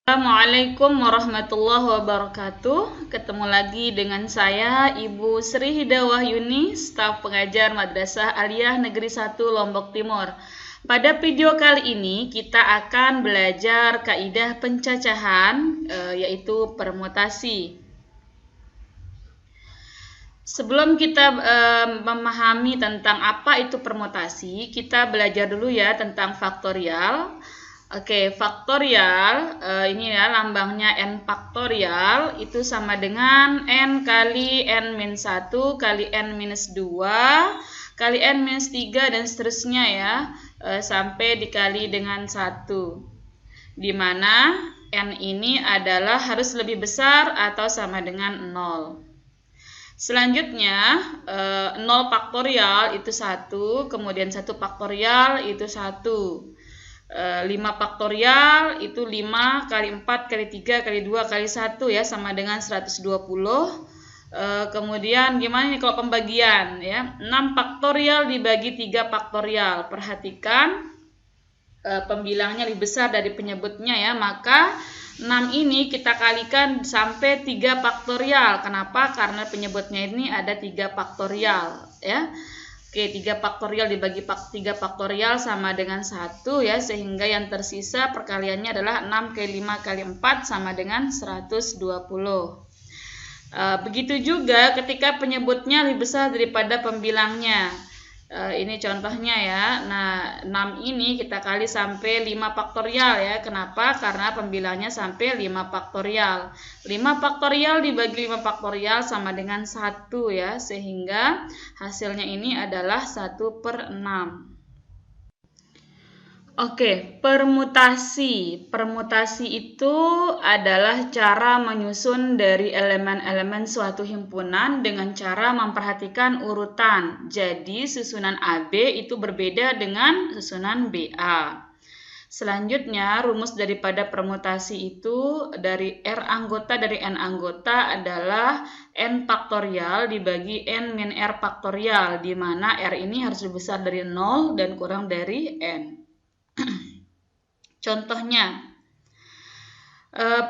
Assalamualaikum warahmatullahi wabarakatuh. Ketemu lagi dengan saya Ibu Sri Hidawahyuni, staf pengajar Madrasah Aliyah Negeri 1 Lombok Timur. Pada video kali ini kita akan belajar kaidah pencacahan, yaitu permutasi. Sebelum kita memahami tentang apa itu permutasi, kita belajar dulu ya tentang faktorial. Oke, faktorial ini ya lambangnya n faktorial itu sama dengan n kali n-1 kali n-2 kali n-3 dan seterusnya ya, sampai dikali dengan 1. Di mana n ini adalah harus lebih besar atau sama dengan 0. Selanjutnya 0 faktorial itu 1, kemudian 1 faktorial itu 1. 5 faktorial itu 5 kali 4 kali 3 kali 2 kali 1 ya, sama dengan 120. Kemudian gimana nih kalau pembagian ya? 6 faktorial dibagi 3 faktorial. Perhatikan pembilangnya lebih besar dari penyebutnya ya, maka 6 ini kita kalikan sampai 3 faktorial. Kenapa? Karena penyebutnya ini ada 3 faktorial ya. Oke, 3 faktorial dibagi 3 faktorial sama dengan 1 ya, sehingga yang tersisa perkaliannya adalah 6 kali 5 kali 4 sama dengan 120. Begitu juga ketika penyebutnya lebih besar daripada pembilangnya. Ini contohnya ya. Nah, 6 ini kita kali sampai 5 faktorial ya. Kenapa? Karena pembilangnya sampai 5 faktorial. 5 faktorial dibagi 5 faktorial sama dengan 1 ya. Sehingga hasilnya ini adalah 1/6. Oke, permutasi. Permutasi itu adalah cara menyusun dari elemen-elemen suatu himpunan dengan cara memperhatikan urutan. Jadi, susunan AB itu berbeda dengan susunan BA. Selanjutnya, rumus daripada permutasi itu dari R anggota dari N anggota adalah N faktorial dibagi N min R faktorial, di mana R ini harus lebih besar dari 0 dan kurang dari N. Contohnya,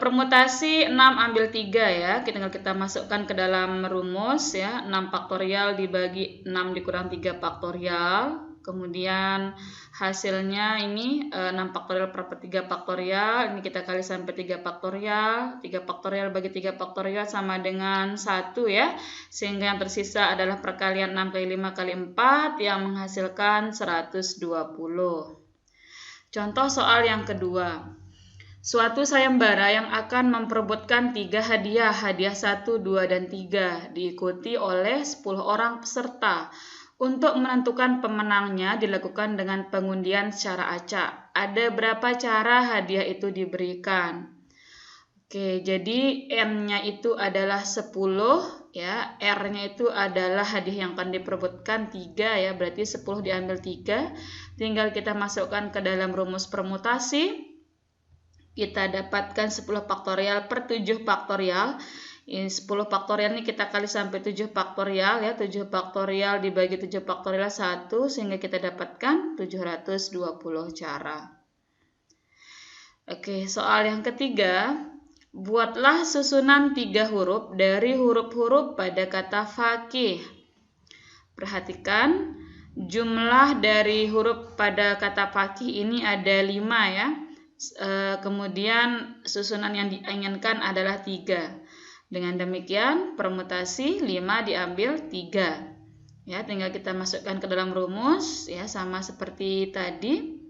permutasi 6 ambil 3 ya, kita masukkan ke dalam rumus ya. 6 faktorial dibagi 6 dikurang 3 faktorial. Kemudian hasilnya ini 6 faktorial per 3 faktorial. Ini kita kali sampai 3 faktorial. 3 faktorial bagi 3 faktorial sama dengan 1 ya. Sehingga yang tersisa adalah perkalian 6 kali 5 kali 4 yang menghasilkan 120. Contoh soal yang kedua. Suatu sayembara yang akan memperebutkan 3 hadiah, hadiah 1, 2, dan 3, diikuti oleh 10 orang peserta. Untuk menentukan pemenangnya dilakukan dengan pengundian secara acak. Ada berapa cara hadiah itu diberikan? Oke, jadi M-nya itu adalah 10 ya, R-nya itu adalah hadiah yang akan diperebutkan 3 ya, berarti 10 diambil 3. Tinggal kita masukkan ke dalam rumus permutasi. Kita dapatkan 10 faktorial per 7 faktorial. Ini 10 faktorial ini kita kali sampai 7 faktorial ya. 7 faktorial dibagi 7 faktorial 1, sehingga kita dapatkan 720 cara. Oke, soal yang ketiga. Buatlah susunan 3 huruf dari huruf-huruf pada kata faqih. Perhatikan, jumlah dari huruf pada kata faqih ini ada 5 ya. Kemudian susunan yang diinginkan adalah 3. Dengan demikian permutasi 5 diambil 3. Ya, tinggal kita masukkan ke dalam rumus ya, sama seperti tadi.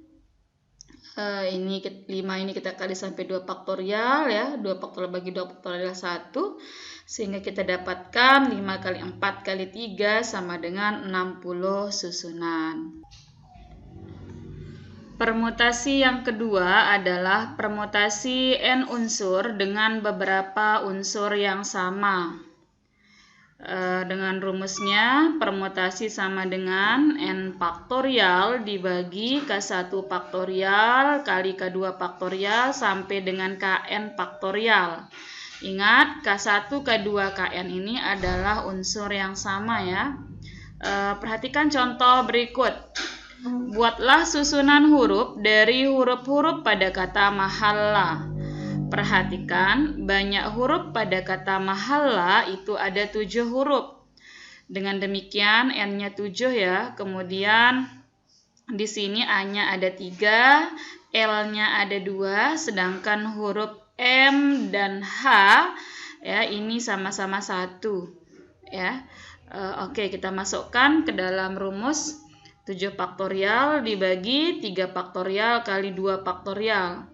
Ini 5 ini kita kali sampai 2 faktorial ya. 2 faktorial bagi 2 faktorial 1. Sehingga kita dapatkan 5 kali 4 kali 3 sama dengan 60 susunan. Permutasi yang kedua adalah permutasi N unsur dengan beberapa unsur yang sama. Dengan rumusnya, permutasi sama dengan N faktorial dibagi K1 faktorial kali K2 faktorial sampai dengan Kn faktorial. Ingat, K1, K2, Kn ini adalah unsur yang sama ya. Perhatikan contoh berikut. Buatlah susunan huruf dari huruf-huruf pada kata mahalla. Perhatikan, banyak huruf pada kata mahala itu ada 7 huruf. Dengan demikian, N-nya 7 ya. Kemudian di sini A-nya ada 3, L-nya ada 2, sedangkan huruf M dan H ya ini sama-sama 1 ya. Oke, kita masukkan ke dalam rumus 7 faktorial dibagi 3 faktorial kali 2 faktorial.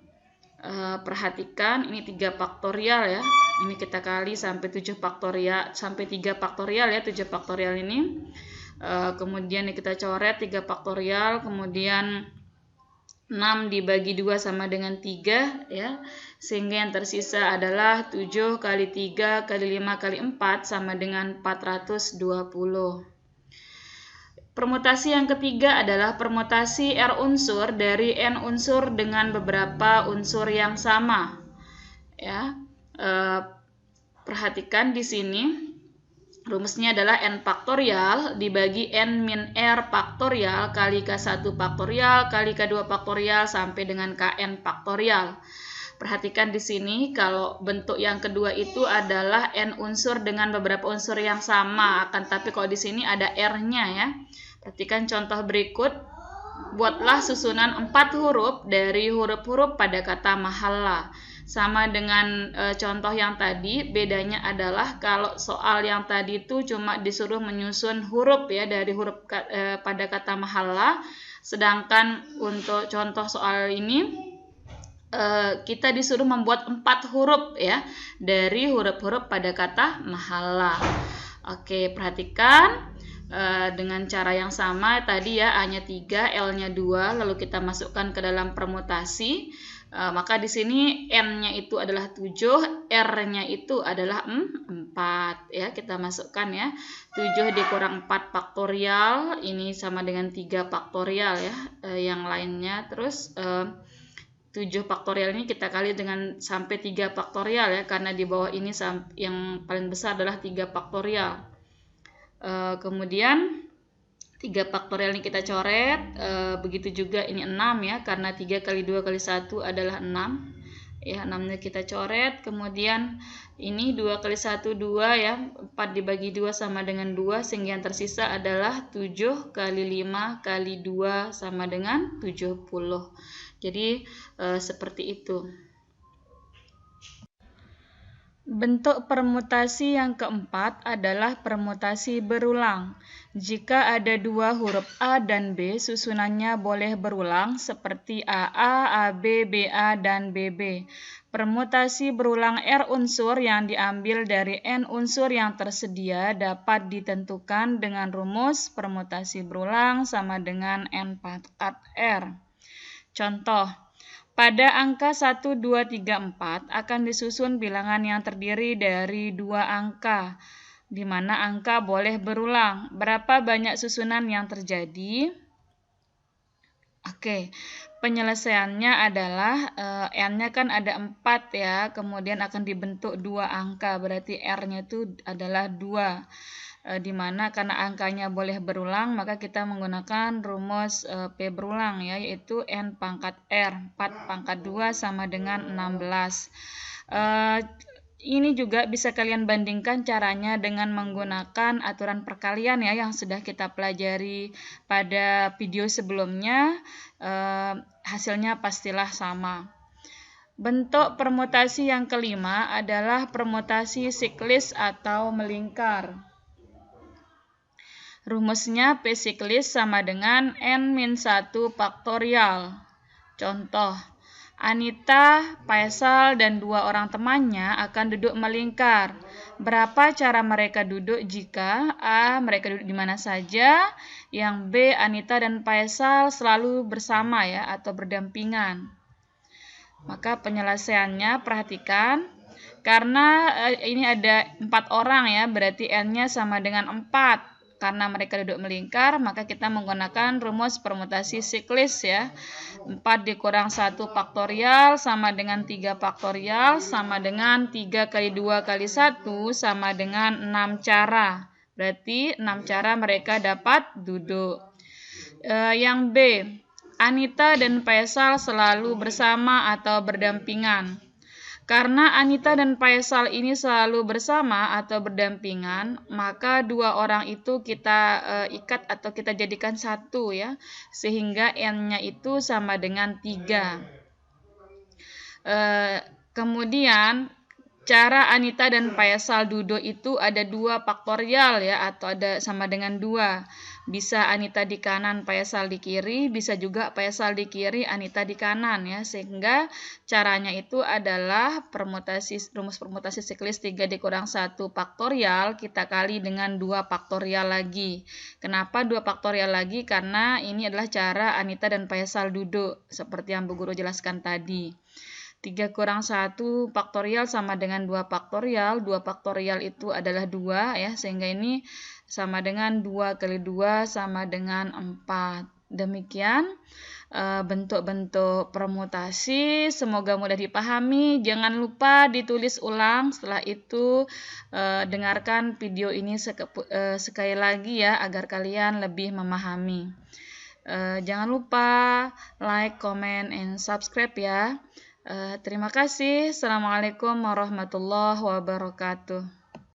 Perhatikan ini 3 faktorial ya. Ini kita kali sampai 7 faktorial sampai 3 faktorial ya, 7 faktorial ini. Kemudian kita coret 3 faktorial, kemudian 6 dibagi 2 sama dengan 3 ya. Sehingga yang tersisa adalah 7 kali 3 kali 5 kali 4 sama dengan 420. Permutasi yang ketiga adalah permutasi R unsur dari N unsur dengan beberapa unsur yang sama. Ya, perhatikan di sini rumusnya adalah N faktorial dibagi N min R faktorial kali K1 faktorial kali K2 faktorial sampai dengan Kn faktorial. Perhatikan di sini kalau bentuk yang kedua itu adalah N unsur dengan beberapa unsur yang sama, akan tapi kalau di sini ada R-nya ya. Perhatikan contoh berikut. Buatlah susunan 4 huruf dari huruf-huruf pada kata mahala. Sama dengan contoh yang tadi, bedanya adalah kalau soal yang tadi itu cuma disuruh menyusun huruf ya dari huruf pada kata mahala. Sedangkan untuk contoh soal ini kita disuruh membuat 4 huruf ya dari huruf-huruf pada kata mahala. Oke, perhatikan. Dengan cara yang sama tadi ya, A-nya 3, L-nya 2, lalu kita masukkan ke dalam permutasi. Maka di sini N-nya itu adalah 7, R-nya itu adalah 4 ya. Kita masukkan ya. 7 dikurang 4 faktorial, ini sama dengan 3 faktorial ya. Yang lainnya terus 7 faktorial ini kita kali dengan sampai 3 faktorial ya, karena di bawah ini yang paling besar adalah 3 faktorial. Kemudian 3 faktorial ini kita coret, begitu juga ini 6 ya, karena 3 kali 2 kali 1 adalah 6 ya, 6-nya kita coret. Kemudian ini 2 kali 1 2 ya, 4 dibagi 2 sama dengan 2, sehingga yang tersisa adalah 7 kali 5 kali 2 sama dengan 70. Jadi seperti itu. Bentuk permutasi yang keempat adalah permutasi berulang. Jika ada 2 huruf A dan B, susunannya boleh berulang seperti AA, AB, BA, dan BB. Permutasi berulang R unsur yang diambil dari N unsur yang tersedia dapat ditentukan dengan rumus permutasi berulang sama dengan N pangkat R. Contoh. Pada angka 1, 2, 3, 4 akan disusun bilangan yang terdiri dari 2 angka, di mana angka boleh berulang. Berapa banyak susunan yang terjadi? Oke, penyelesaiannya adalah N-nya kan ada 4 ya, kemudian akan dibentuk 2 angka, berarti R-nya itu adalah 2. Di mana karena angkanya boleh berulang, maka kita menggunakan rumus P berulang ya, yaitu N pangkat R, 4 pangkat 2 sama dengan 16. Ini juga bisa kalian bandingkan caranya dengan menggunakan aturan perkalian ya, yang sudah kita pelajari pada video sebelumnya. Hasilnya pastilah sama. Bentuk permutasi yang kelima adalah permutasi siklis atau melingkar. Rumusnya P siklis sama dengan N-1 faktorial. Contoh, Anita, Faisal, dan 2 orang temannya akan duduk melingkar. Berapa cara mereka duduk jika A. mereka duduk di mana saja, yang B. Anita dan Faisal selalu bersama ya atau berdampingan. Maka penyelesaiannya perhatikan, karena ini ada 4 orang ya, berarti N-nya sama dengan 4. Karena mereka duduk melingkar, maka kita menggunakan rumus permutasi siklis ya. 4 dikurang 1 faktorial sama dengan 3 faktorial sama dengan 3 kali 2 kali 1 sama dengan 6 cara. Berarti 6 cara mereka dapat duduk. Yang B, Anita dan Faisal selalu bersama atau berdampingan. Karena Anita dan Faisal ini selalu bersama atau berdampingan, maka dua orang itu kita ikat atau kita jadikan satu ya, sehingga N-nya itu sama dengan 3. Kemudian cara Anita dan Faisal duduk itu ada 2 faktorial ya, atau ada sama dengan 2. Bisa Anita di kanan, Faisal di kiri, bisa juga Faisal di kiri, Anita di kanan ya. Sehingga caranya itu adalah rumus permutasi siklis 3 dikurang 1 faktorial kita kali dengan 2 faktorial lagi. Kenapa 2 faktorial lagi? Karena ini adalah cara Anita dan Faisal duduk seperti yang Bu Guru jelaskan tadi. 3 kurang 1 faktorial sama dengan 2 faktorial. 2 faktorial itu adalah 2 ya, sehingga ini sama dengan 2 kali 2 sama dengan 4. Demikian bentuk-bentuk permutasi. Semoga mudah dipahami. Jangan lupa ditulis ulang. Setelah itu dengarkan video ini sekali lagi ya, agar kalian lebih memahami. Jangan lupa like, comment, and subscribe ya. Terima kasih. Assalamualaikum warahmatullahi wabarakatuh.